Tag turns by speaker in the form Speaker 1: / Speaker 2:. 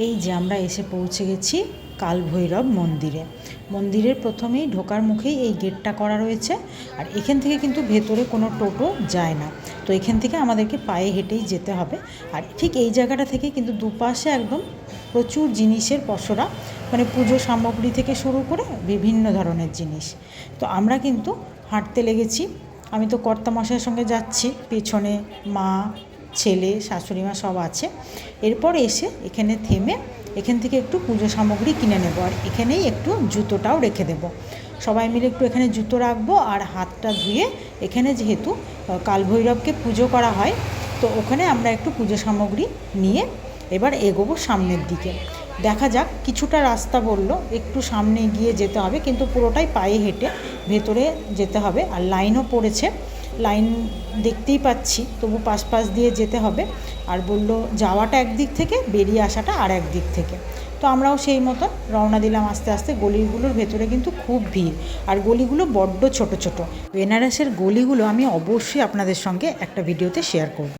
Speaker 1: এই যে আমরা এসে পৌঁছে গেছি কালভৈরব মন্দিরে। মন্দিরের প্রথমেই ঢোকার মুখেই এই গেটটা করা রয়েছে, আর এখান থেকে কিন্তু ভেতরে কোনো টোটো যায় না, তো এখান থেকে আমাদেরকে পায়ে হেঁটেই যেতে হবে। আর ঠিক এই জায়গাটা থেকে কিন্তু দুপাশে একদম প্রচুর জিনিসের পসরা, মানে পুজো সামগ্রী থেকে শুরু করে বিভিন্ন ধরনের জিনিস। তো আমরা কিন্তু হাঁটতে লেগেছি। আমি তো কর্তামশাইয়ের সঙ্গে যাচ্ছি, পেছনে মা, ছেলে, শাশুড়ি মা সব আছে। এরপর এসে এখানে থেমে এখান থেকে একটু পুজো সামগ্রী কিনে নেব, আর এখানেই একটু জুতোটাও রেখে দেব। সবাই মিলে একটু এখানে জুতো রাখবো, আর হাতটা ধুয়ে এখানে যেহেতু কালভৈরবকে পুজো করা হয়, তো ওখানে আমরা একটু পুজো সামগ্রী নিয়ে এবার এগোবো সামনের দিকে। দেখা যাক, কিছুটা রাস্তা বললো একটু সামনে গিয়ে যেতে হবে, কিন্তু পুরোটাই পায়ে হেঁটে ভেতরে যেতে হবে। আর লাইনও পড়েছে, লাইন দেখতেই পাচ্ছি, তবু পাশ দিয়ে যেতে হবে। আর বলল যাওয়াটা একদিক থেকে, বেরিয়ে আসাটা আর এক দিক থেকে। তো আমরাও সেই মতো রওনা দিলাম আস্তে আস্তে। গলিগুলোর ভেতরে কিন্তু খুব ভিড়, আর গলিগুলো বড্ড ছোট ছোট। বেনারসের গলিগুলো আমি অবশ্যই আপনাদের সঙ্গে একটা ভিডিওতে শেয়ার করব।